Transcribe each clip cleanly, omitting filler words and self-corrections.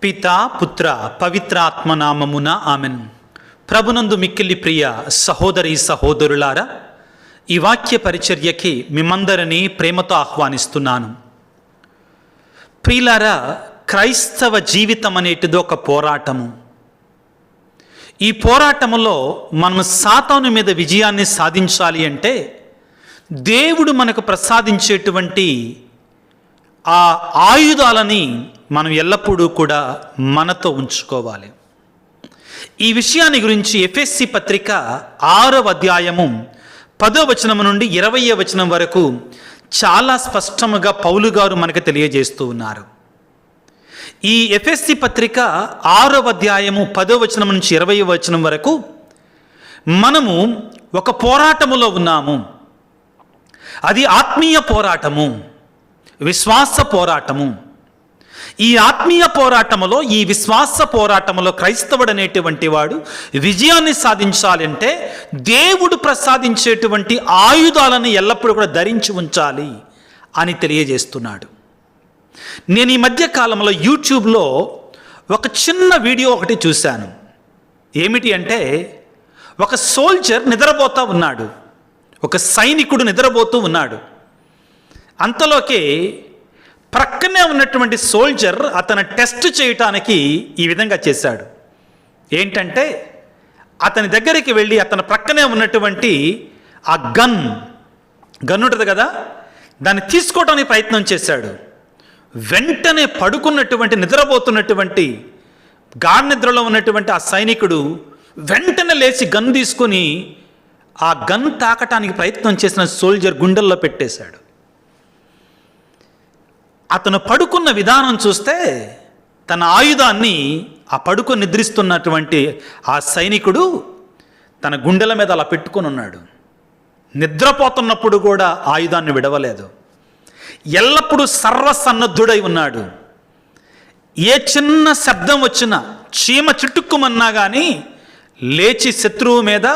పితా పుత్ర పవిత్రాత్మ నామమున ఆమెన్. ప్రభునందు మిక్కిలి ప్రియ సహోదరి సహోదరులారా, ఈ వాక్య పరిచర్యకి మిమ్మందరినీ ప్రేమతో ఆహ్వానిస్తున్నాను. ప్రియులారా, క్రైస్తవ జీవితం అనేటిది ఒక పోరాటము. ఈ పోరాటములో మనం సాతాను మీద విజయాన్ని సాధించాలి అంటే దేవుడు మనకు ప్రసాదించేటువంటి ఆ ఆయుధాలని మనం ఎల్లప్పుడూ కూడా మనతో ఉంచుకోవాలి. ఈ విషయాన్ని గురించి ఎఫెసీ పత్రిక 6వ అధ్యాయము 10వ వచనం నుండి 20వ వచనం వరకు చాలా స్పష్టముగా పౌలు గారు మనకు తెలియజేస్తూ ఉన్నారు. ఈ ఎఫెసీ పత్రిక 6వ అధ్యాయము 10వ వచనం నుంచి 20వ వచనం వరకు మనము ఒక పోరాటములో ఉన్నాము. అది ఆత్మీయ పోరాటము, విశ్వాస పోరాటము. ఈ ఆత్మీయ పోరాటములో, ఈ విశ్వాస పోరాటములో క్రైస్తవుడు అనేటువంటి వాడు విజయాన్ని సాధించాలంటే దేవుడు ప్రసాదించేటువంటి ఆయుధాలను ఎల్లప్పుడూ కూడా ధరించి ఉంచాలి అని తెలియజేస్తున్నాడు. నేను ఈ మధ్య కాలంలో యూట్యూబ్లో ఒక చిన్న వీడియో ఒకటి చూశాను. ఏమిటి అంటే, ఒక సోల్జర్ నిద్రపోతూ ఉన్నాడు, ఒక సైనికుడు నిద్రపోతూ ఉన్నాడు. అంతలోకి ప్రక్కనే ఉన్నటువంటి సోల్జర్ అతను టెస్ట్ చేయటానికి ఈ విధంగా చేశాడు. ఏంటంటే, అతని దగ్గరికి వెళ్ళి అతని ప్రక్కనే ఉన్నటువంటి ఆ గన్ ఉంటుంది కదా, దాన్ని తీసుకోవడానికి ప్రయత్నం చేశాడు. వెంటనే పడుకున్నటువంటి నిద్రపోతున్నటువంటి గాఢ నిద్రలో ఉన్నటువంటి ఆ సైనికుడు వెంటనే లేచి గన్ తీసుకొని ఆ గన్ తాకటానికి ప్రయత్నం చేసిన సోల్జర్ గుండెల్లో పెట్టేశాడు. అతను పడుకున్న విధానం చూస్తే తన ఆయుధాన్ని ఆ పడుకొని నిద్రిస్తున్నటువంటి ఆ సైనికుడు తన గుండెల మీద అలా పెట్టుకొని ఉన్నాడు. నిద్రపోతున్నప్పుడు కూడా ఆయుధాన్ని విడవలేదు. ఎల్లప్పుడూ సర్వసన్నద్ధుడై ఉన్నాడు. ఏ చిన్న శబ్దం వచ్చినా, చీమ చిట్టుక్కుమన్నా కానీ లేచి శత్రువు మీద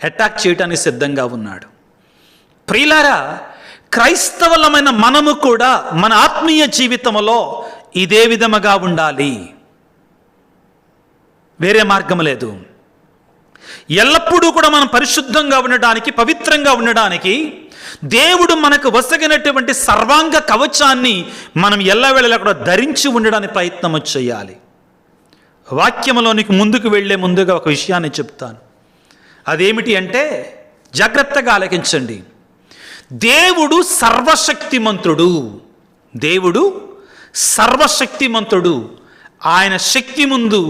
అటాక్ చేయడానికి సిద్ధంగా ఉన్నాడు. ప్రియులారా, క్రైస్తవులమైన మనము కూడా మన ఆత్మీయ జీవితంలో ఇదే విధముగా ఉండాలి. వేరే మార్గం లేదు. ఎల్లప్పుడూ కూడా మనం పరిశుద్ధంగా ఉండడానికి, పవిత్రంగా ఉండడానికి దేవుడు మనకు వసగినటువంటి సర్వాంగ కవచాన్ని మనం ఎల్లవేళలా కూడా ధరించి ఉండడానికి ప్రయత్నం చేయాలి. వాక్యములోనికి ముందుకు వెళ్లే ముందుగా ఒక విషయాన్ని చెప్తాను. అదేమిటి అంటే, జాగ్రత్తగా ఆలకించండి. దేవుడు సర్వశక్తిమంతుడు. దేవుడు సర్వశక్తిమంతుడు. ఆయన శక్తి ముందు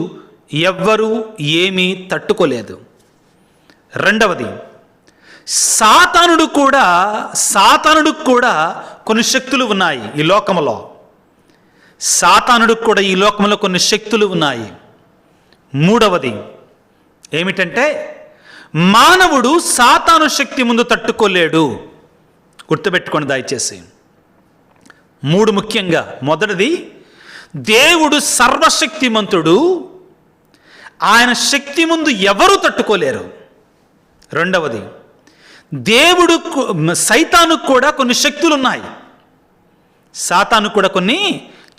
ఎవ్వరూ ఏమీ తట్టుకోలేదు. రెండవది, సాతానుడికి కూడా కొన్ని శక్తులు ఉన్నాయి ఈ లోకములో. సాతానుడికి కూడా ఈ లోకంలో కొన్ని శక్తులు ఉన్నాయి. మూడవది ఏమిటంటే, మానవుడు సాతాను శక్తి ముందు తట్టుకోలేడు. గుర్తుపెట్టుకోండి దయచేసి. 3 ముఖ్యంగా. మొదటిది, దేవుడు సర్వశక్తిమంతుడు, ఆయన శక్తి ముందు ఎవరు తట్టుకోలేరు. రెండవది, సైతానుకు కూడా కొన్ని శక్తులు ఉన్నాయి. సాతాను కూడా కొన్ని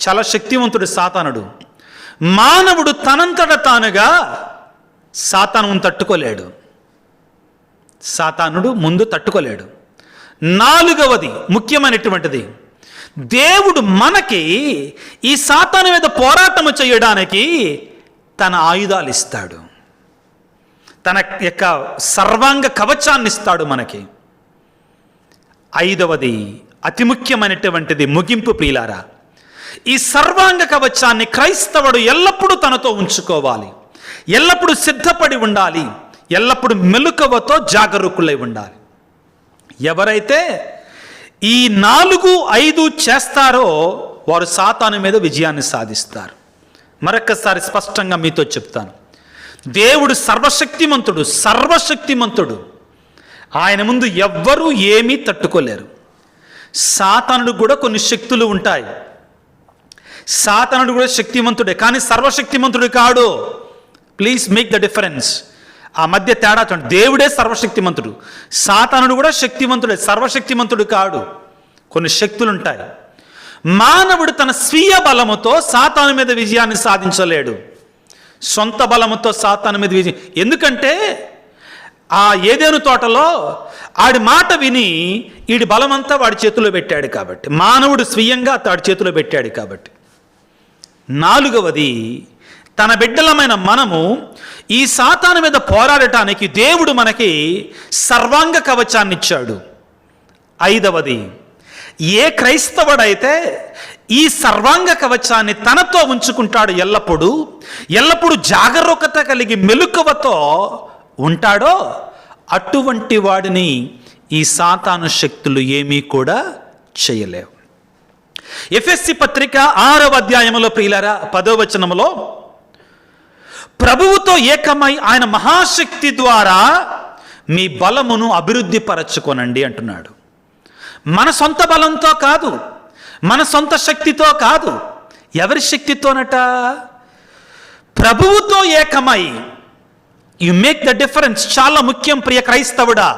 చాలా శక్తివంతుడు సాతానుడు. మానవుడు తనంతట తానుగా సాతాను తట్టుకోలేడు. సాతానుడు ముందు తట్టుకోలేడు. 4వది ముఖ్యమైనటువంటిది, దేవుడు మనకి ఈ సాతాను మీద పోరాటము చేయడానికి తన ఆయుధాలు ఇస్తాడు. తన యొక్క సర్వాంగ కవచాన్ని ఇస్తాడు మనకి. 5వది అతి ముఖ్యమైనటువంటిది, ముగింపు ప్రియులారా, ఈ సర్వాంగ కవచాన్ని క్రైస్తవుడు ఎల్లప్పుడూ తనతో ఉంచుకోవాలి. ఎల్లప్పుడూ సిద్ధపడి ఉండాలి. ఎల్లప్పుడూ మెలకువతో జాగరూకులై ఉండాలి. ఎవరైతే ఈ 4, 5 చేస్తారో వారు సాతాను మీద విజయాన్ని సాధిస్తారు. మరొకసారి స్పష్టంగా మీతో చెప్తాను. దేవుడు సర్వశక్తిమంతుడు. ఆయన ముందు ఎవ్వరూ ఏమీ తట్టుకోలేరు. సాతానుడు కూడా కొన్ని శక్తులు ఉంటాయి. సాతానుడు కూడా శక్తిమంతుడే, కానీ సర్వశక్తిమంతుడు కాడు. Please make the difference. ఆ మధ్య తేడా చూడండి. దేవుడే సర్వశక్తిమంతుడు, సాతానుడు కూడా శక్తివంతుడే, సర్వశక్తిమంతుడు కాడు. కొన్ని శక్తులు ఉంటాయి. మానవుడు తన స్వీయ బలముతో సాతాను మీద విజయాన్ని సాధించలేడు. సొంత బలముతో సాతాను మీద విజయం. ఎందుకంటే ఆ ఏదెను తోటలో ఆడి మాట విని ఈడి బలమంతా వాడి చేతిలో పెట్టాడు కాబట్టి, మానవుడు స్వీయంగా వాడి చేతిలో పెట్టాడు కాబట్టి. 4వది, తన బిడ్డలమైన మనము ఈ సాతాను మీద పోరాడటానికి దేవుడు మనకి సర్వాంగ కవచాన్ని ఇచ్చాడు. 5వది, ఏ క్రైస్తవుడైతే ఈ సర్వాంగ కవచాన్ని తనతో ఉంచుకుంటాడు, ఎల్లప్పుడూ జాగరూకత కలిగి మెలకువతో ఉంటాడో, అటువంటి వాడిని ఈ సాతాను శక్తులు ఏమీ కూడా చేయలేవు. ఎఫెసీ పత్రిక 6వ అధ్యాయములో ప్రియులారా 10వ వచనములో, ప్రభువుతో ఏకమై ఆయన మహాశక్తి ద్వారా మీ బలమును అభివృద్ధి పరచుకొనండి అంటున్నాడు. మన సొంత బలంతో కాదు, మన సొంత శక్తితో కాదు. ఎవరి శక్తితోనట? ప్రభువుతో ఏకమై. You make the difference. చాలా ముఖ్యం ప్రియ క్రైస్తవుడా.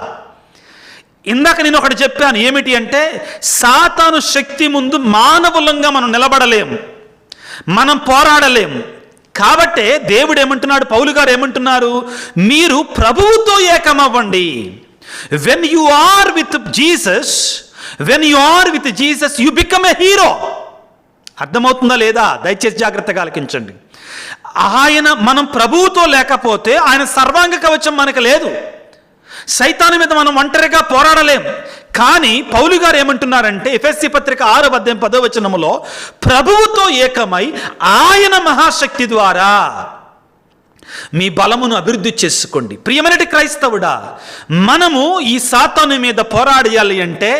ఇందాక నేను ఒకటి చెప్పాను, ఏమిటి అంటే సాతాను శక్తి ముందు మానవులంగా మనం నిలబడలేము, మనం పోరాడలేము. కాబట్టే దేవుడు ఏమంటున్నాడు, పౌలు గారు ఏమంటున్నారు, మీరు ప్రభువుతో ఏకమవ్వండి. When you are with Jesus you become a hero. అర్థమవుతుందా లేదా? దయచేసి జాగ్రత్తగా ఆలకించండి. మనం ప్రభువుతో లేకపోతే ఆయన సర్వాంగ కవచం మనకు లేదు. సైతాను మీద మనం ఒంటరిగా పోరాడలేం. కానీ పౌలు గారు ఏమంటున్నారంటే ఎఫెసీ పత్రిక 6వ అధ్యాయం 10వ వచనములో, ప్రభువుతో ఏకమై ఆయన మహాశక్తి ద్వారా మీ బలమును అభివృద్ధి చేసుకోండి. ప్రియమైనటి క్రైస్తవుడా, మనము ఈ సాతాను మీద పోరాడాలి అంటే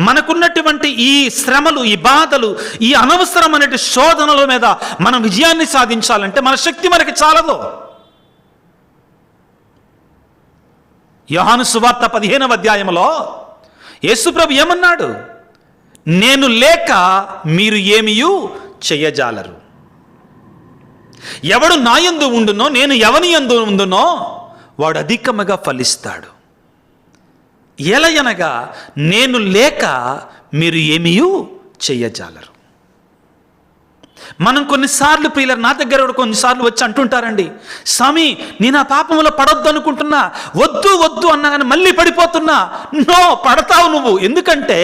మనకున్నటువంటి ఈ శ్రమలు, ఈ బాధలు, ఈ అనవసరమైన శోధనల మీద మనం విజయాన్ని సాధించాలంటే మన శక్తి మనకి చాలదు. యోహాను సువార్త 15వ అధ్యాయంలో యేసుప్రభు ఏమన్నాడు? నేను లేక మీరు ఏమీయూ చెయ్యజాలరు. ఎవడు నా యందు ఉండునో, నేను ఎవని యందు ఉండునో వాడు అధికముగా ఫలిస్తాడు. ఎలయనగా నేను లేక మీరు ఏమీయూ చెయ్యజాలరు. మనం కొన్నిసార్లు ప్రియులారా, నా దగ్గర కూడా కొన్నిసార్లు వచ్చి అంటుంటారండి, స్వామి నేను ఆ పాపంలో పడొద్దు అనుకుంటున్నా, వద్దు అన్నా కానీ మళ్ళీ పడిపోతున్నా. నో, పడతావు నువ్వు. ఎందుకంటే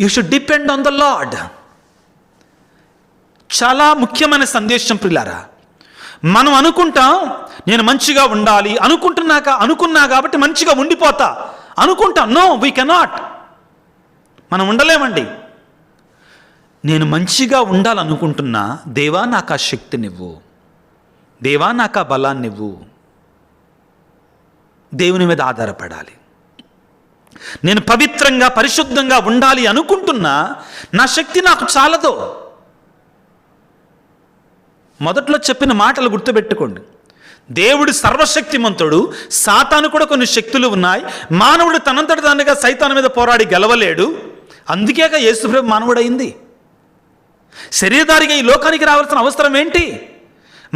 you should depend on the lord. చాలా ముఖ్యమైన సందేశం ప్రియులారా. మనం అనుకుంటాం నేను మంచిగా ఉండాలి అనుకున్నా కాబట్టి మంచిగా ఉండిపోతా అనుకుంటాం. No, we cannot. మనం ఉండలేమండి. నేను మంచిగా ఉండాలనుకుంటున్నా, దేవా నాకు ఆ శక్తినివ్వు, దేవా నాకు ఆ బలాన్నివ్వు. దేవుని మీద ఆధారపడాలి. నేను పవిత్రంగా పరిశుద్ధంగా ఉండాలి అనుకుంటున్నా, నా శక్తి నాకు చాలదు. మొదట్లో చెప్పిన మాటలు గుర్తుపెట్టుకోండి. దేవుడు సర్వశక్తిమంతుడు, సాతాను కూడా కొన్ని శక్తులు ఉన్నాయి. మానవుడు తనంతటి దానిగా సైతాను మీద పోరాడి గెలవలేడు. అందుకేగా యేసుప్రభు మానవుడైంది. శరీరధారిగా ఈ లోకానికి రావాల్సిన అవసరం ఏంటి?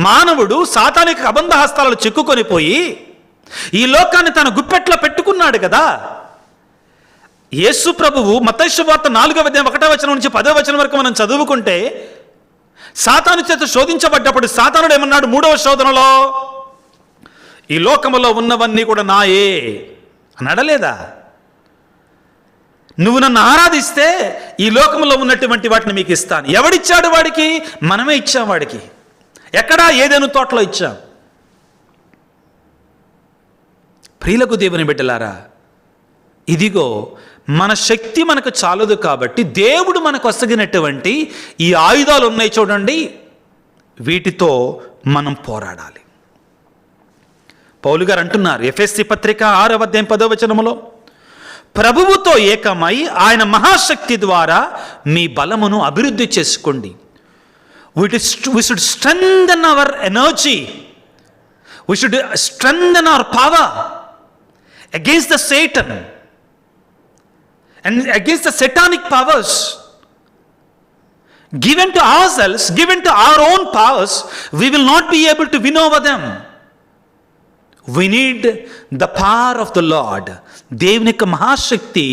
మానవుడు సాతానిక అబంధ హస్తాలను చిక్కుకొని పోయి ఈ లోకాన్ని తన గుప్పెట్లో పెట్టుకున్నాడు కదా. యేసు ప్రభువు మత్తయి సువార్త 4వ అధ్యాయం 1వ వచనం నుంచి 10వ వచనం వరకు మనం చదువుకుంటే, సాతాను చేత శోధించబడ్డప్పుడు సాతానుడు ఏమన్నాడు 3వ శోధనలో? ఈ లోకములో ఉన్నవన్నీ కూడా నాయే అనడలేదా? నువ్వు నన్ను ఆరాధిస్తే ఈ లోకంలో ఉన్నటువంటి వాటిని మీకు ఇస్తాను. ఎవడిచ్చాడు వాడికి? మనమే ఇచ్చాం వాడికి. ఎక్కడా? ఏదైనా తోటలో ఇచ్చాం. ప్రియులకు దేవుని బిడ్డలారా, ఇదిగో మన శక్తి మనకు చాలదు కాబట్టి దేవుడు మనకు వసగినటువంటి ఈ ఆయుధాలు ఉన్నాయి చూడండి, వీటితో మనం పోరాడాలి. పౌలు గారు అంటున్నారు ఎఫెసీ పత్రిక 6వ అధ్యాయం 10వ వచనములో, ప్రభువుతో ఏకమై ఆయన మహాశక్తి ద్వారా మీ బలమును అభివృద్ధి చేసుకోండి. We should strengthen our energy. We should strengthen our power against the Satan and against the satanic powers given to ourselves, given to our own powers. We will not be able to win over them. We need the power of the Lord. దేవుని యొక్క మహాశక్తి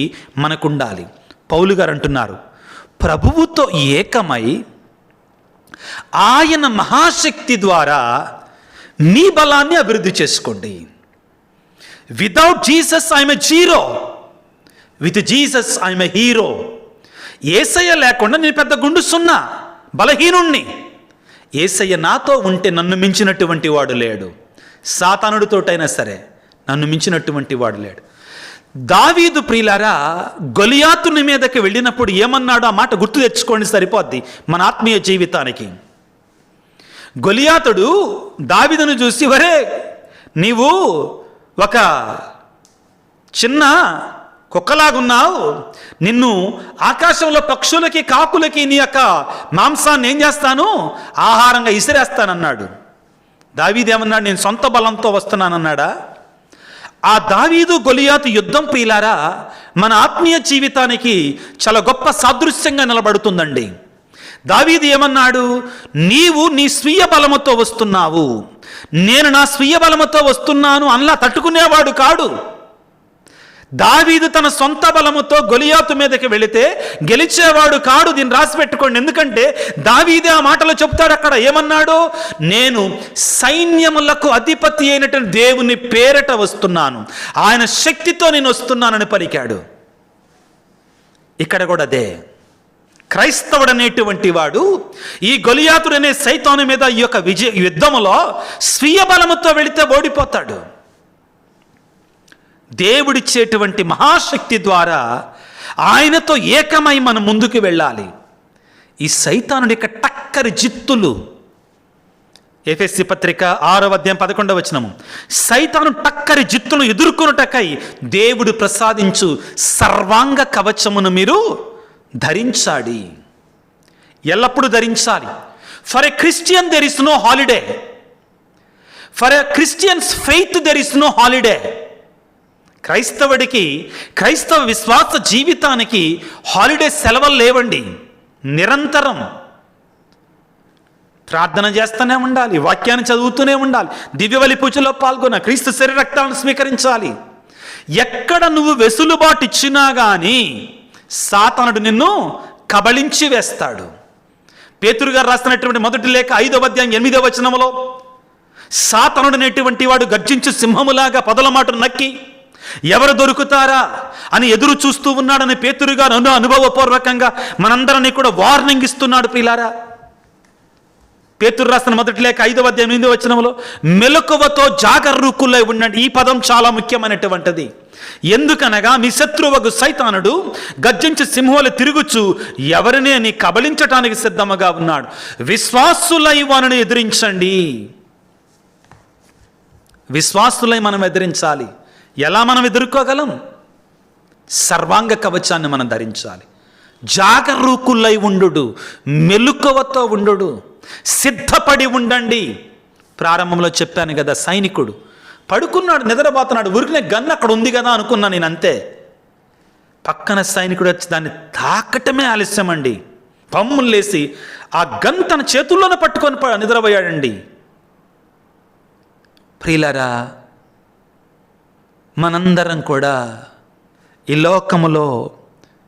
మనకు ఉండాలి. పౌలు గారు అంటున్నారు, ప్రభువుతో ఏకమై ఆయన మహాశక్తి ద్వారా మీ బలాన్ని అభివృద్ధి చేసుకోండి. Without Jesus I'm a zero, with Jesus I'm a hero. Yesayya లేకుండా నేను పెద్ద గుండు సున్నా, బలహీనుణ్ణి. యేసయ్య నాతో ఉంటే నన్ను మించినటువంటి వాడు లేడు. సాతానుడితోటైనా సరే నన్ను మించినటువంటి వాడు లేడు. దావీదు ప్రియులారా గొలియాతుని మీదకి వెళ్ళినప్పుడు ఏమన్నాడు? ఆ మాట గుర్తు తెచ్చుకోండి, సరిపోద్ది మన ఆత్మీయ జీవితానికి. గొలియాతుడు దావీదును చూసి, వరే నీవు ఒక చిన్న కుక్కలాగున్నావు, నిన్ను ఆకాశంలో పక్షులకి కాకులకి నీ యొక్క మాంసాన్ని ఏం చేస్తాను, ఆహారంగా ఇసిరేస్తానన్నాడు. దావీదు ఏమన్నాడు? నేను సొంత బలంతో వస్తున్నానన్నాడా? ఆ దావీదు గొలియాతు యుద్ధం ప్రియులారా మన ఆత్మీయ జీవితానికి చాలా గొప్ప సాదృశ్యంగా నిలబడుతుందండి. దావీదు ఏమన్నాడు? నీవు నీ స్వీయ బలముతో వస్తున్నావు, నేను నా స్వీయ బలముతో వస్తున్నాను అన్లా తట్టుకునేవాడు కాడు. దావీదు తన సొంత బలముతో గొలియాతు మీదకి వెళితే గెలిచేవాడు కాడు. దీన్ని రాసి పెట్టుకోండి. ఎందుకంటే దావీదే ఆ మాటలో చెప్తాడు అక్కడ. ఏమన్నాడు? నేను సైన్యములకు అధిపతి అయినటువంటి దేవుని పేరట వస్తున్నాను, ఆయన శక్తితో నేను వస్తున్నానని పలికాడు. ఇక్కడ కూడా అదే. క్రైస్తవుడు అనేటువంటి వాడు ఈ గొలియాతుడు అనే సైతాను మీద ఈ యొక్క యుద్ధములో స్వీయ బలముతో వెళితే ఓడిపోతాడు. దేవుడిచ్చేటువంటి మహాశక్తి ద్వారా ఆయనతో ఏకమై మనం ముందుకు వెళ్ళాలి. ఈ సైతానుడి యొక్క టక్కరి జిత్తులు, ఎఫెసీ పత్రిక 6వ అధ్యాయం 11వ వచనము, సైతాను టక్కరి జిత్తును ఎదుర్కొనుటకై దేవుడు ప్రసాదించు సర్వాంగ కవచమును మీరు ధరించాలి, ఎల్లప్పుడూ ధరించాలి. For a Christian there is no holiday, for a Christians faith there is no holiday. క్రైస్తవుడికి, క్రైస్తవ విశ్వాస జీవితానికి హాలిడే సెలవులు లేవండి. నిరంతరం ప్రార్థన చేస్తూనే ఉండాలి, వాక్యాన్ని చదువుతూనే ఉండాలి, దివ్యబలి పూజలో పాల్గొన, క్రీస్తు శరీర రక్తాలను స్వీకరించాలి. ఎక్కడ నువ్వు వెసులుబాటు ఇచ్చినా కానీ సాతానుడు నిన్ను కబళించి వేస్తాడు. పేతురు గారు రాస్తున్నటువంటి మొదటి లేఖ 5వ అధ్యాయం 8వ వచనములో సాతానుడు అనేటువంటి వాడు గర్జించు సింహములాగా పదల మాటను నక్కి ఎవరు దొరుకుతారా అని ఎదురు చూస్తూ ఉన్నాడని పేతురు గారు అనుభవపూర్వకంగా మనందరినీ కూడా వార్నింగ్ ఇస్తున్నాడు. ప్రియులారా, పేతురు రాసిన మొదటి లేఖ 5వ అధ్యాయం 8వ వచనములో మెలకువతో జాగరూకులై ఉండండి. ఈ పదం చాలా ముఖ్యమైనటువంటిది. ఎందుకనగా మీ శత్రువగు సైతానుడు గర్జించి సింహోలు తిరుగుచు ఎవరిని అని కబళించటానికి సిద్ధముగా ఉన్నాడు. విశ్వాసులై వారిని ఎదిరించండి. విశ్వాసులై మనం ఎదిరించాలి. ఎలా మనం ఎదుర్కోగలం? సర్వాంగ కవచాన్ని మనం ధరించాలి. జాగరూకులై ఉండు, మెలకువతో ఉండు, సిద్ధపడి ఉండండి. ప్రారంభంలో చెప్పాను కదా, సైనికుడు పడుకున్నాడు, నిద్రపోతున్నాడు, ఊరికనే గన్ అక్కడ ఉంది కదా అనుకున్నా నేను, అంతే. పక్కన సైనికుడు వచ్చి దాన్ని తాకటమే ఆలస్యం అండి. పమ్ములు లేసి ఆ గన్ తన చేతుల్లోనే పట్టుకొని నిద్రపోయాడండి. ప్రియులారా, మనందరం కూడా ఈ లోకములో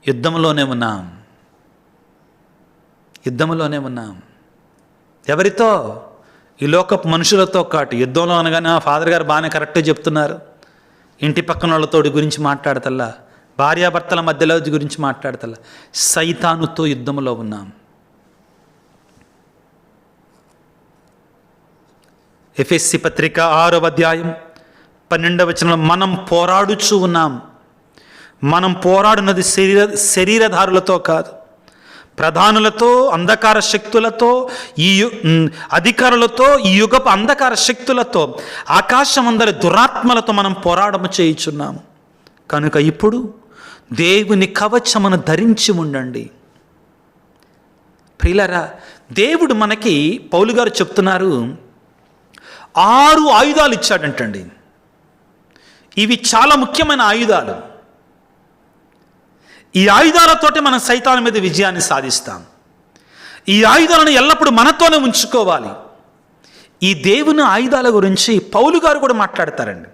యుద్ధంలోనే ఉన్నాం. ఎవరితో? ఈ లోకపు మనుషులతో కాటు. యుద్ధంలో అనగానే ఫాదర్ గారు బాగానే కరెక్ట్గా చెప్తున్నారు. ఇంటి పక్కన వాళ్ళతో గురించి మాట్లాడతల్లా, భార్యాభర్తల మధ్యలో గురించి మాట్లాడతల్లా, సైతానుతో యుద్ధంలో ఉన్నాం. ఎఫెసీ పత్రిక 6వ అధ్యాయం 12వ వచనంలో మనం పోరాడుచూ ఉన్నాం. మనం పోరాడున్నది శరీరధారులతో కాదు, ప్రధానులతో, అంధకార శక్తులతో, ఈ అధికారులతో, ఈ యుగపు అంధకార శక్తులతో, ఆకాశమందరి దురాత్మలతో మనం పోరాటము చేయుచున్నాము. కనుక ఇప్పుడు దేవుని కవచమును ధరించి ఉండండి. ప్రియులారా, దేవుడు మనకి, పౌలు గారు చెప్తున్నారు, 6 ఆయుధాలు ఇచ్చాడంటండి. ఇవి చాలా ముఖ్యమైన ఆయుధాలు. ఈ ఆయుధాలతోటి మనం సైతాను మీద విజయాన్ని సాధిస్తాం. ఈ ఆయుధాలను ఎల్లప్పుడూ మనతోనే ఉంచుకోవాలి. ఈ దేవుని ఆయుధాల గురించి పౌలు గారు కూడా మాట్లాడతారండి.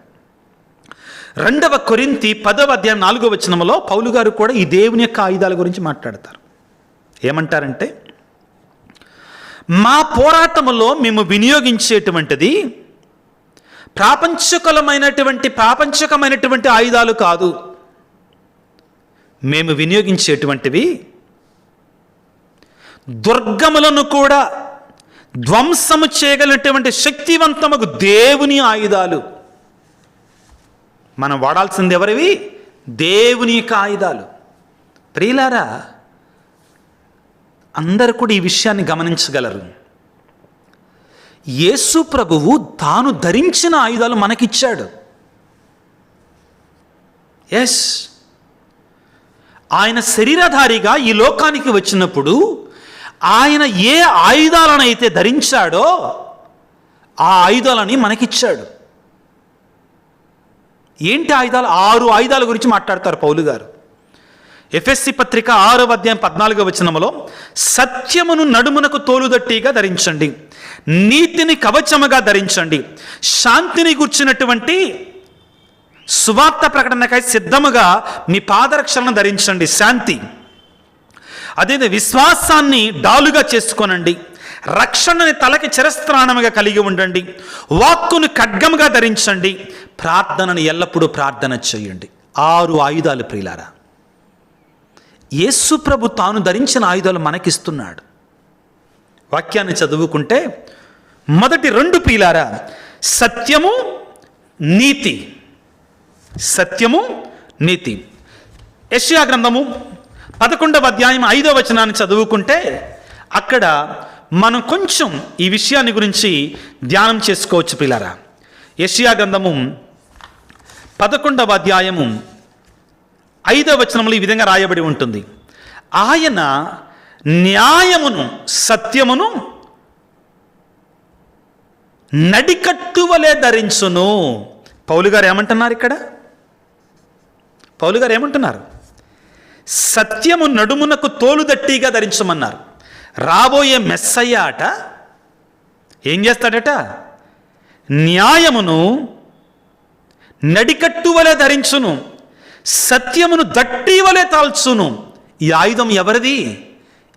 2వ కొరింథీ 10వ అధ్యాయం 4వ వచనంలో పౌలు గారు కూడా ఈ దేవుని యొక్క ఆయుధాల గురించి మాట్లాడతారు. ఏమంటారంటే, మా పోరాటములో మేము వినియోగించేటువంటిది ప్రాపంచికమైనటువంటి ఆయుధాలు కాదు. మేము వినియోగించేటువంటివి దుర్గములను కూడా ధ్వంసము చేయగలిగినటువంటి శక్తివంతముకు దేవుని ఆయుధాలు. మనం వాడాల్సింది ఎవరివి? దేవుని యొక్క ఆయుధాలు. ప్రియులారా, అందరూ కూడా ఈ విషయాన్ని గమనించగలరు. యేసు ప్రభువు తాను ధరించిన ఆయుధాలు మనకిచ్చాడు. ఎస్, ఆయన శరీరధారిగా ఈ లోకానికి వచ్చినప్పుడు ఆయన ఏ ఆయుధాలను అయితే ధరించాడో ఆ ఆయుధాలని మనకిచ్చాడు. ఏంటి ఆయుధాలు? 6 ఆయుధాల గురించి మాట్లాడతారు పౌలు గారు. ఎఫెసీ పత్రిక 6వ అధ్యాయం 14వ వచనములో, సత్యమును నడుమునకు తోలుదట్టిగా ధరించండి, నీతిని కవచముగా ధరించండి, శాంతిని గూర్చినటువంటి సువార్త ప్రకటనకై సిద్ధముగా మీ పాదరక్షలను ధరించండి, శాంతి. అదే విశ్వాసాన్ని డాలుగా చేసుకోనండి, రక్షణని తలకి చిరస్త్రాణముగా కలిగి ఉండండి, వాక్కును ఖడ్గముగా ధరించండి, ప్రార్థనను ఎల్లప్పుడూ ప్రార్థన చేయండి. 6 ఆయుధాలు ప్రియులారా. యేసు ప్రభు తాను ధరించిన ఆయుధాలు మనకిస్తున్నాడు. వాక్యాన్ని చదువుకుంటే మొదటి 2 ప్రియులారా, సత్యము, నీతి. సత్యము, నీతి. యెషయా గ్రంథము 11వ అధ్యాయం 5వ వచనాన్ని చదువుకుంటే అక్కడ మనం కొంచెం ఈ విషయాన్ని గురించి ధ్యానం చేసుకోవచ్చు ప్రియులారా. యెషయా గ్రంథము 11వ అధ్యాయము 5వ వచనంలో ఈ విధంగా రాయబడి ఉంటుంది, ఆయన న్యాయమును సత్యమును నడికట్టువలే ధరించును. పౌలు గారు ఏమంటున్నారు ఇక్కడ? పౌలు గారు ఏమంటున్నారు? సత్యము నడుమునకు తోలుదట్టిగా ధరించమన్నారు. రాబోయే మెస్సయ్య అట ఏం చేస్తాడట? న్యాయమును నడికట్టువలే ధరించును, సత్యమును దట్టి వలె తాల్చును. ఈ ఆయుధం ఎవరిది?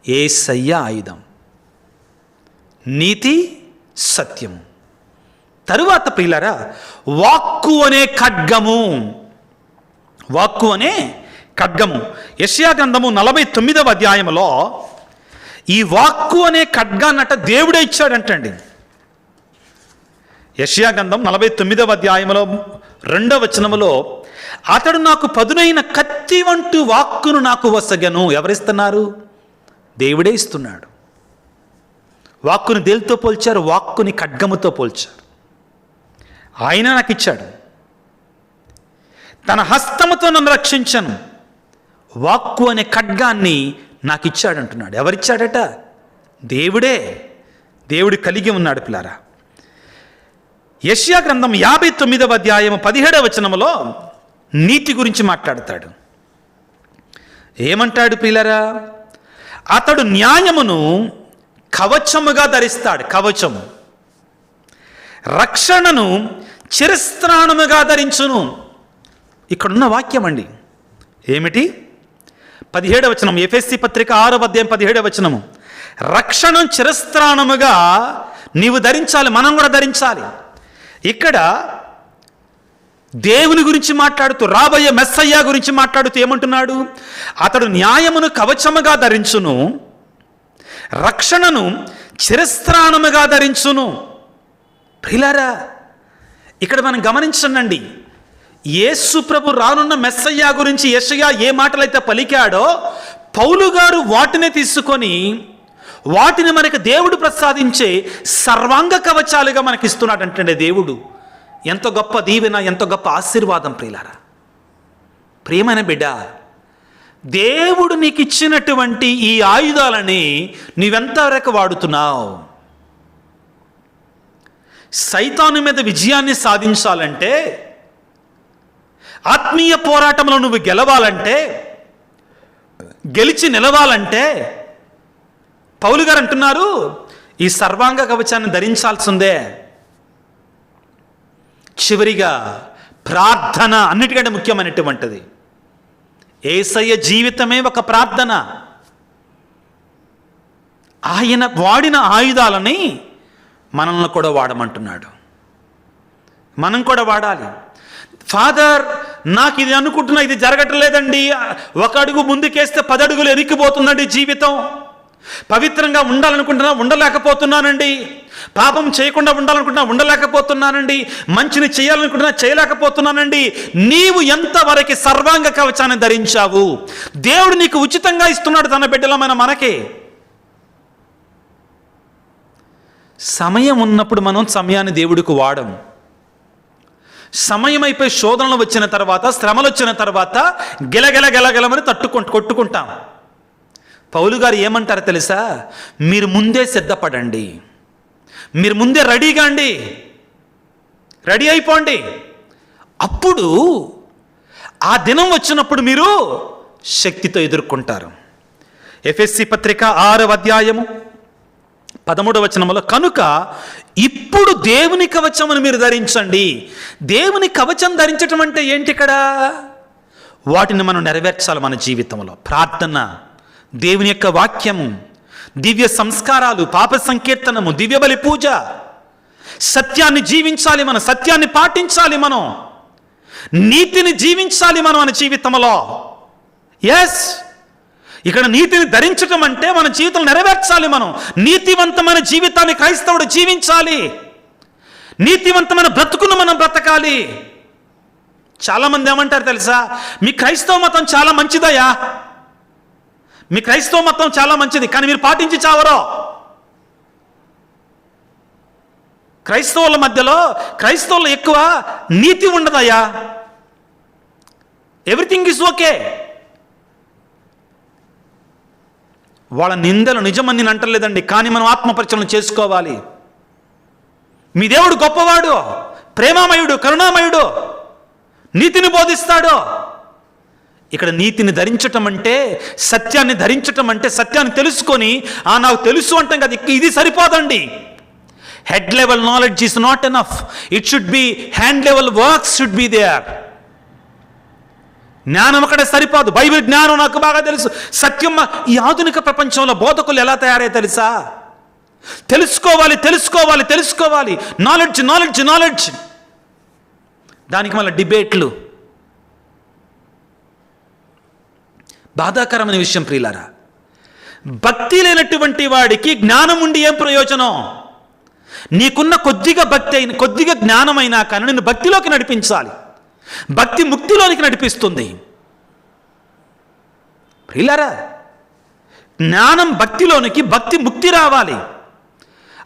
యేసయ్య ఆయుధం. నీతి, సత్యము. తరువాత ప్రియులారా, వాక్కు అనే ఖడ్గము. వాక్కు అనే ఖడ్గము. యెషయా గ్రంథము 49వ అధ్యాయంలో ఈ వాక్కు అనే ఖడ్గాన్నట దేవుడే ఇచ్చాడంటండి. యెషయా గ్రంథం 49వ అధ్యాయంలో 2వ వచనములో, అతడు నాకు పదునైన కత్తి వంటి వాక్కును నాకు వసగను. ఎవరిస్తున్నారు? దేవుడే ఇస్తున్నాడు. వాక్కుని దేనితో పోల్చారు? వాక్కుని ఖడ్గముతో పోల్చారు. ఆయన నాకు ఇచ్చాడు. తన హస్తముతో నన్ను రక్షించను, వాక్కు అనే ఖడ్గాన్ని నాకు ఇచ్చాడు అంటున్నాడు. ఎవరిచ్చాడట? దేవుడే. దేవుడు కలిగి ఉన్నాడు పిల్లారా. యెషయా గ్రంథం 59వ అధ్యాయం 17వ వచనములో నీతి గురించి మాట్లాడతాడు. ఏమంటాడు పిల్లరా? అతడు న్యాయమును కవచముగా ధరిస్తాడు. కవచము. రక్షణను చిరస్త్రాణముగా ధరించును. ఇక్కడున్న వాక్యం అండి. ఏమిటి? 17వ వచనం, ఎఫెసీ పత్రిక 6వ అధ్యాయం 17వ వచనము. రక్షణ చిరస్త్రాణముగా నీవు ధరించాలి, మనం కూడా ధరించాలి. ఇక్కడ దేవుని గురించి మాట్లాడుతూ, రాబోయే మెస్సయ్య గురించి మాట్లాడుతూ ఏమంటున్నాడు? అతడు న్యాయమును కవచముగా ధరించును, రక్షణను చిరస్త్రాణముగా ధరించును. ప్రియులారా, ఇక్కడ మనం గమనించండి. యేసు ప్రభు రానున్న మెస్సయ్య గురించి యెషయా ఏ మాటలైతే పలికాడో పౌలు గారు వాటినే తీసుకొని వాటిని మనకి దేవుడు ప్రసాదించే సర్వాంగ కవచాలుగా మనకి ఇస్తున్నాడంటే దేవుడు. ఎంత గొప్ప దీవెన, ఎంత గొప్ప ఆశీర్వాదం ప్రియులారా. ప్రియమైన బిడ్డ, దేవుడు నీకు ఇచ్చినటువంటి ఈ ఆయుధాలని నీవెంతవరకు వాడుతున్నావు? సైతాను మీద విజయాన్ని సాధించాలంటే, ఆత్మీయ పోరాటంలో నువ్వు గెలవాలంటే, గెలిచి నిలవాలంటే పౌలు గారు అంటున్నారు, ఈ సర్వాంగ కవచాన్ని ధరించాల్సిందే. చివరిగా ప్రార్థన అన్నిటికంటే ముఖ్యమైనటువంటిది. యేసయ్య జీవితమే ఒక ప్రార్థన. ఆయన వాడిన ఆయుధాలని మనల్ని కూడా వాడమంటున్నాడు. మనం కూడా వాడాలి. ఫాదర్, నాకు ఇది అనుకుంటున్నా, ఇది జరగటం లేదండి, ఒక అడుగు ముందుకేస్తే 10 అడుగులు ఎరిక్కిపోతుందండి జీవితం. పవిత్రంగా ఉండాలనుకుంటున్నా, ఉండలేకపోతున్నానండి. పాపం చేయకుండా ఉండాలనుకుంటున్నా, ఉండలేకపోతున్నానండి. మంచిని చేయాలనుకుంటున్నా, చేయలేకపోతున్నానండి. నీవు ఎంతవరకు సర్వాంగ కవచాన్ని ధరించావు? దేవుడు నీకు ఉచితంగా ఇస్తున్నాడు తన బిడ్డలమైన మనకి. సమయం ఉన్నప్పుడు మనం సమయాన్ని దేవుడికి వాడం. సమయం అయిపోయి శోధనలు వచ్చిన తర్వాత, శ్రమలు వచ్చిన తర్వాత గెలగెలగెలగెలమని కొట్టుకుంటాం. పౌలు గారు ఏమంటారో తెలుసా? మీరు ముందే సిద్ధపడండి, మీరు ముందే రెడీగా అండి, రెడీ అయిపోండి. అప్పుడు ఆ దినం వచ్చినప్పుడు మీరు శక్తితో ఎదుర్కొంటారు. ఎఫెసీ పత్రిక 6వ అధ్యాయము 13వ వచనములో, కనుక ఇప్పుడు దేవుని కవచమును మీరు ధరించండి. దేవుని కవచం ధరించటం అంటే ఏంటి? ఇక్కడ వాటిని మనం నెరవేర్చాలి మన జీవితంలో. ప్రార్థన, దేవుని యొక్క వాక్యము, దివ్య సంస్కారాలు, పాప సంకీర్తనము, దివ్య బలి పూజ, సత్యాన్ని జీవించాలి మనం, సత్యాన్ని పాటించాలి మనం, నీతిని జీవించాలి మనం మన జీవితంలో. ఎస్, ఇక్కడ నీతిని ధరించటం అంటే మన జీవితం నెరవేర్చాలి. మనం నీతివంతమైన జీవితాన్ని క్రైస్తవుడు జీవించాలి. నీతివంతమైన బ్రతుకును మనం బ్రతకాలి. చాలామంది ఏమంటారు తెలుసా? మీ క్రైస్తవ మతం చాలా మంచిదయ్యా, మీ క్రైస్తవ మతం చాలా మంచిది, కానీ మీరు పాటించి చావరో. క్రైస్తవుల మధ్యలో, క్రైస్తవులు ఎక్కువ నీతి ఉండదయ్యా, ఎవ్రీథింగ్ ఈజ్ ఓకే. వాళ్ళ నిందలు నిజమని నేను అంటలేదండి, కానీ మనం ఆత్మపరిచయం చేసుకోవాలి. మీ దేవుడు గొప్పవాడు, ప్రేమామయుడు, కరుణామయుడు, నీతిని బోధిస్తాడు. ఇక్కడ నీతిని ధరించటం అంటే, సత్యాన్ని ధరించటం అంటే, సత్యాన్ని తెలుసుకొని నాకు తెలుసు అంటాం కదా, ఇది సరిపోదండి. Head level knowledge is not enough. It should be hand level works should be there. జ్ఞానం ఒకటే సరిపోదు. బైబిల్ జ్ఞానం నాకు బాగా తెలుసు. సత్యం, ఈ ఆధునిక ప్రపంచంలో బోధకులు ఎలా తయారయ్యో తెలుసా? తెలుసుకోవాలి, తెలుసుకోవాలి, తెలుసుకోవాలి. Knowledge, knowledge, knowledge. దానికి మళ్ళీ డిబేట్లు. బాధాకరమైన విషయం ప్రియులారా. భక్తి లేనటువంటి వాడికి జ్ఞానం ఉండి ఏం ప్రయోజనం? నీకున్న కొద్దిగా భక్తి అయిన, కొద్దిగా జ్ఞానం అయినా కానీ నిన్ను భక్తిలోకి నడిపించాలి. భక్తి ముక్తిలోనికి నడిపిస్తుంది. ప్రియులారా, జ్ఞానం భక్తిలోనికి, భక్తి ముక్తి రావాలి.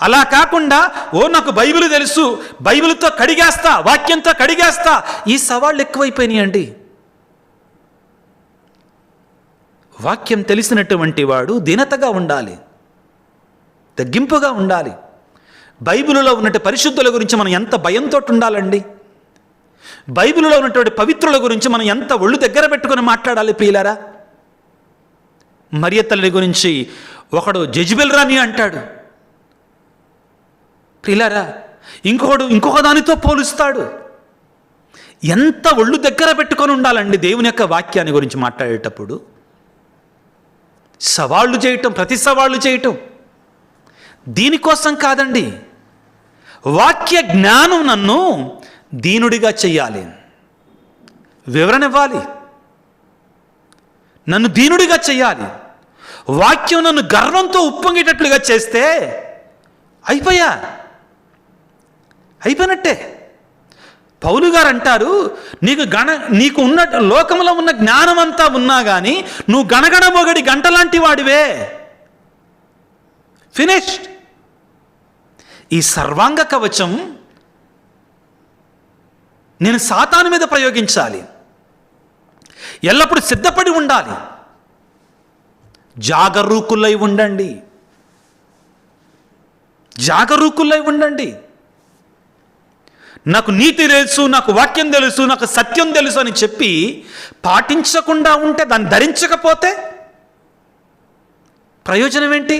అలా కాకుండా నాకు బైబిల్ తెలుసు, బైబిల్తో కడిగేస్తా, వాక్యంతో కడిగేస్తా, ఈ సవాళ్ళు ఎక్కువైపోయినాయండి. వాక్యం తెలిసినటువంటి వాడు దీనతగా ఉండాలి, తగ్గింపుగా ఉండాలి. బైబిల్లో ఉన్నటువంటి పరిశుద్ధుల గురించి మనం ఎంత భయంతో ఉండాలండి. బైబిల్లో ఉన్నటువంటి పవిత్రుల గురించి మనం ఎంత ఒళ్ళు దగ్గర పెట్టుకొని మాట్లాడాలి ప్రియులారా. మరియ తల్లి గురించి ఒకడు జెజబెల్ రాణి అంటాడు ప్రియులారా, ఇంకొక దానితో పోలుస్తాడు. ఎంత ఒళ్ళు దగ్గర పెట్టుకొని ఉండాలండి దేవుని యొక్క వాక్యాన్ని గురించి మాట్లాడేటప్పుడు. సవాళ్ళు చేయటం, ప్రతి సవాళ్ళు చేయటం దీనికోసం కాదండి. వాక్య జ్ఞానం నన్ను దీనుడిగా చెయ్యాలి, వివరణ ఇవ్వాలి, నన్ను దీనుడిగా చెయ్యాలి. వాక్యం నన్ను గర్వంతో ఉప్పొంగేటట్లుగా చేస్తే అయిపోయినట్టే. పౌలు గారు అంటారు, నీకు ఉన్న లోకంలో ఉన్న జ్ఞానం అంతా ఉన్నా కానీ నువ్వు గణగణ మొగడి గంట లాంటి వాడివే. ఫినిష్డ్. ఈ సర్వాంగ కవచం నేను సాతాను మీద ప్రయోగించాలి. ఎల్లప్పుడూ సిద్ధపడి ఉండాలి. జాగరూకులై ఉండండి, జాగరూకులై ఉండండి. నాకు నీతి తెలుసు, నాకు వాక్యం తెలుసు, నాకు సత్యం తెలుసు అని చెప్పి పాటించకుండా ఉంటే, దాన్ని ధరించకపోతే ప్రయోజనం ఏంటి?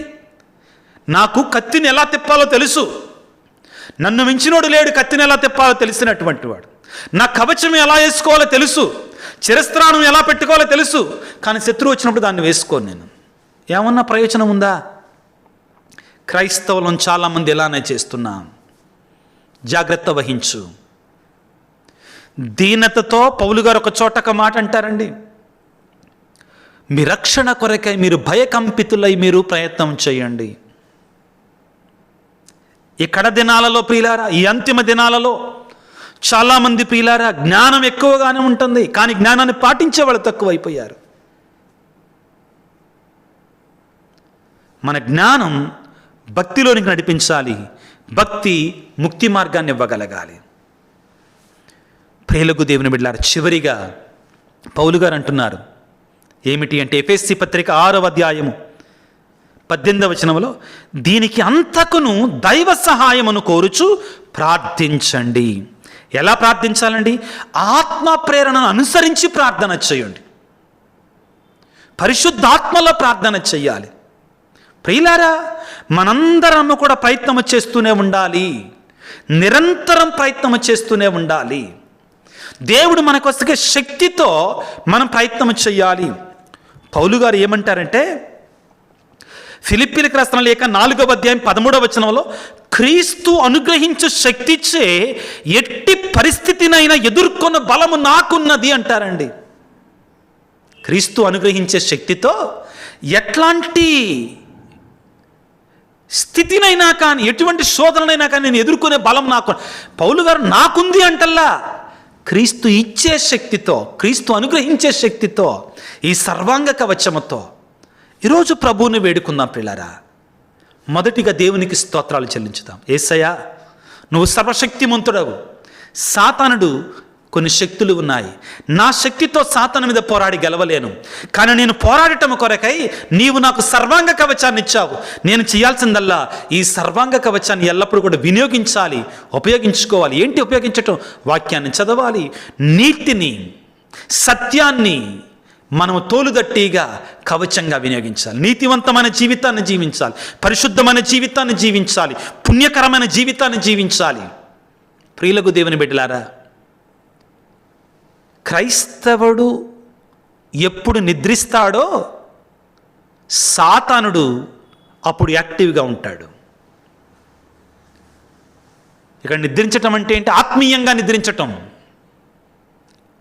నాకు కత్తిని ఎలా తిప్పాలో తెలుసు, నన్ను మించినోడు లేడు కత్తిని ఎలా తిప్పాలో తెలిసినటువంటి వాడు. నా కవచం ఎలా వేసుకోవాలో తెలుసు, చిరస్త్రాణం ఎలా పెట్టుకోవాలో తెలుసు, కానీ శత్రువు వచ్చినప్పుడు దాన్ని వేసుకోను. నేను ఏమన్నా ప్రయోజనం ఉందా? క్రైస్తవులను చాలామంది ఇలానే చేస్తున్నాం. జాగ్రత్త వహించు. దీనతతో పౌలు గారు ఒక చోట ఒక మాట అంటారండి, మీ రక్షణ కొరకై మీరు భయకంపితులై మీరు ప్రయత్నం చేయండి. ఈ కడ దినాలలో ప్రియులారా, ఈ అంతిమ దినాలలో చాలామంది ప్రియులారా జ్ఞానం ఎక్కువగానే ఉంటుంది, కానీ జ్ఞానాన్ని పాటించే వాళ్ళు తక్కువైపోయారు. మన జ్ఞానం భక్తిలోనికి నడిపించాలి. భక్తి ముక్తి మార్గాన్ని ఇవ్వగలగాలి. ప్రియులకు దేవుని బిడ్డలారా, చివరిగా పౌలు గారు అంటున్నారు ఏమిటి అంటే, ఎఫెసీ పత్రిక 6వ అధ్యాయము 18వ వచనంలో, దీనికి అంతకును దైవ సహాయమును కోరుచు ప్రార్థించండి. ఎలా ప్రార్థించాలండి? ఆత్మ ప్రేరణను అనుసరించి ప్రార్థన చేయండి. పరిశుద్ధాత్మలో ప్రార్థన చెయ్యాలి. ప్రియులారా, మనందరము కూడా ప్రయత్నం చేస్తూనే ఉండాలి. నిరంతరం ప్రయత్నం చేస్తూనే ఉండాలి. దేవుడు మనకు వస్తే శక్తితో మనం ప్రయత్నం చెయ్యాలి. పౌలు గారు ఏమంటారంటే, ఫిలిప్పీలకు రాసిన లేఖ 4వ అధ్యాయం 13వ వచనంలో, క్రీస్తు అనుగ్రహించు శక్తిచే ఎట్టి పరిస్థితినైనా ఎదుర్కొన్న బలము నాకున్నది అంటారండి. క్రీస్తు అనుగ్రహించే శక్తితో ఎట్లాంటి స్థితినైనా కానీ, ఎటువంటి శోధనైనా కానీ నేను ఎదుర్కొనే బలం నాకు, పౌలు గారు నాకుంది అంటల్లా, క్రీస్తు ఇచ్చే శక్తితో, క్రీస్తు అనుగ్రహించే శక్తితో, ఈ సర్వాంగ కవచముతో ఈరోజు ప్రభువుని వేడుకుందాం ప్రియులారా. మొదటిగా దేవునికి స్తోత్రాలు చెల్లించుదాం. యేసయ్యా, నువ్వు సర్వశక్తిమంతుడవు. సాతానుడు కొన్ని శక్తులు ఉన్నాయి. నా శక్తితో సాతాను మీద పోరాడి గెలవలేను, కానీ నేను పోరాడటం కొరకై నీవు నాకు సర్వాంగ కవచాన్ని ఇచ్చావు. నేను చేయాల్సిందల్లా ఈ సర్వాంగ కవచాన్ని ఎల్లప్పుడూ కూడా వినియోగించాలి, ఉపయోగించుకోవాలి. ఏంటి ఉపయోగించటం? వాక్యాన్ని చదవాలి, నీతిని సత్యాన్ని మనము తోలుదట్టిగా కవచంగా వినియోగించాలి. నీతివంతమైన జీవితాన్ని జీవించాలి, పరిశుద్ధమైన జీవితాన్ని జీవించాలి, పుణ్యకరమైన జీవితాన్ని జీవించాలి. ప్రియులకు దేవుని బిడ్డలారా, క్రైస్తవుడు ఎప్పుడు నిద్రిస్తాడో సాతానుడు అప్పుడు యాక్టివ్గా ఉంటాడు. ఇక్కడ నిద్రించటం అంటే ఏంటి? ఆత్మీయంగా నిద్రించటం,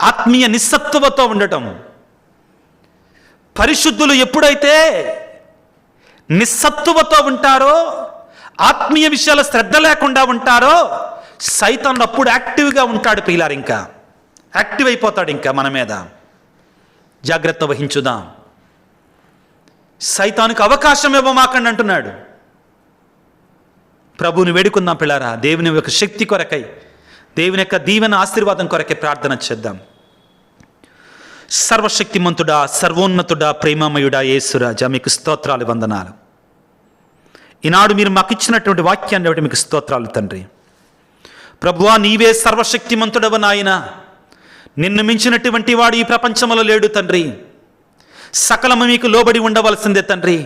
ఆత్మీయ నిస్సత్తువతో ఉండటం. పరిశుద్ధులు ఎప్పుడైతే నిస్సత్తువతో ఉంటారో, ఆత్మీయ విషయాల శ్రద్ధ లేకుండా ఉంటారో, సైతానుడు అప్పుడు యాక్టివ్గా ఉంటాడు. ప్రియులారు, ఇంకా యాక్టివ్ అయిపోతాడు ఇంకా మన మీద. జాగ్రత్త వహించుదాం. సైతానుకు అవకాశం ఇవ్వమాకండి అంటున్నాడు. ప్రభువుని వేడుకుందాం పిల్లారా. దేవుని యొక్క శక్తి కొరకై, దేవుని యొక్క దీవెన ఆశీర్వాదం కొరకై ప్రార్థన చేద్దాం. సర్వశక్తిమంతుడా, సర్వోన్నతుడా, ప్రేమమయుడా యేసురాజా, మీకు స్తోత్రాలు, వందనాలు. ఈనాడు మీరు మాకు ఇచ్చినటువంటి వాక్యాన్ని బట్టి మీకు స్తోత్రాలు తండ్రి. ప్రభువా, నీవే సర్వశక్తిమంతుడవు నాయన. నిన్ను మించినటువంటి వాడు ఈ ప్రపంచంలో లేడు తండ్రి. సకలము మీకు లోబడి ఉండవలసిందే తండ్రి.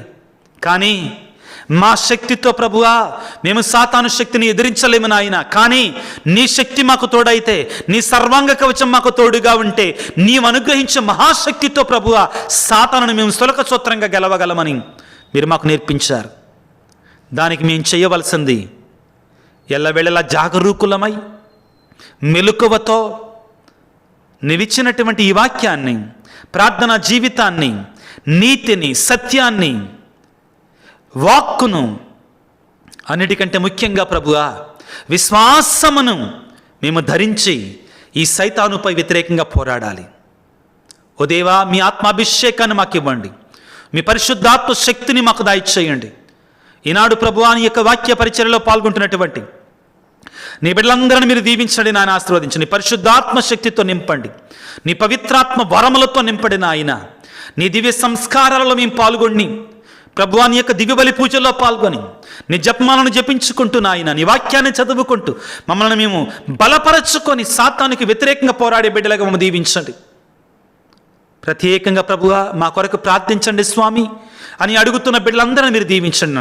కానీ మా శక్తితో ప్రభువా మేము సాతాను శక్తిని ఎదిరించలేము నాయన. కానీ నీ శక్తి మాకు తోడైతే, నీ సర్వాంగ కవచం మాకు తోడుగా ఉంటే, నీవు అనుగ్రహించే మహాశక్తితో ప్రభువా సాతానును మేము సులకసూత్రంగా గెలవగలమని మీరు మాకు నేర్పించారు. దానికి మేము చేయవలసింది ఎల్లవేళలా జాగరూకులమై మెలకువతో నీవిచ్చినటువంటి ఈ వాక్యాన్ని, ప్రార్థనా జీవితాన్ని, నీతిని, సత్యాన్ని, వాక్కును, అన్నిటికంటే ముఖ్యంగా ప్రభువా విశ్వాసమును మేము ధరించి ఈ సైతానుపై వ్యతిరేకంగా పోరాడాలి. ఓ దేవా, మీ ఆత్మాభిషేకాన్ని మాకు ఇవ్వండి. మీ పరిశుద్ధాత్మ శక్తిని మాకు దయచేయండి. ఈనాడు ప్రభువా నీ యొక్క వాక్య పరిచర్యలో పాల్గొంటున్నటువంటి నీ బిడ్డలందరినీ మీరు దీవించండి నాయన, ఆశీర్వదించండి. నీ పరిశుద్ధాత్మ శక్తితో నింపండి, నీ పవిత్రాత్మ వరములతో నింపండి నాయన. నీ దివ్య సంస్కారాలలో మేము పాల్గొని ప్రభువా నీ యొక్క దివ్య బలి పూజల్లో పాల్గొని నీ జపమాలను జపించుకుంటూ నాయన, నీ వాక్యాన్ని చదువుకుంటూ మమ్మల్ని మేము బలపరచుకొని సాతానికి వ్యతిరేకంగా పోరాడే బిడ్డలుగా మమ్మల్ని దీవించండి. ప్రత్యేకంగా ప్రభువా మా కొరకు ప్రార్థించండి స్వామి అని అడుగుతున్న బిడ్డలందరినీ మీరు దీవించండి.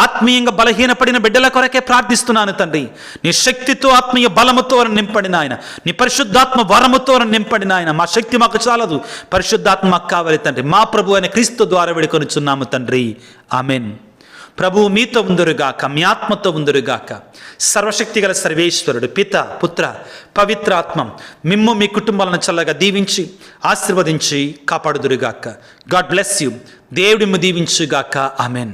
ఆత్మీయంగా బలహీనపడిన బిడ్డల కొరకే ప్రార్థిస్తున్నాను తండ్రి. నీ శక్తితో, ఆత్మీయ బలముతో నింపండి నాయన. నీ పరిశుద్ధాత్మ వరముతో నింపండి నాయన. మా శక్తి మాకు చాలదు, పరిశుద్ధాత్మ మాకు కావాలి తండ్రి. మా ప్రభు అయిన క్రీస్తు ద్వారా వేడుకొనుచున్నాము తండ్రి. ఆమెన్. ప్రభువు మీతో ఉందురుగాక, మీ ఆత్మతో ఉందురుగాక. సర్వశక్తిగల సర్వేశ్వరుడు పిత, పుత్ర, పవిత్రాత్మ మిమ్ము మీ కుటుంబాలను చల్లగా దీవించి ఆశీర్వదించి కాపాడుదురుగాక. God bless you. దేవుడి దీవించుగాక. ఆమెన్.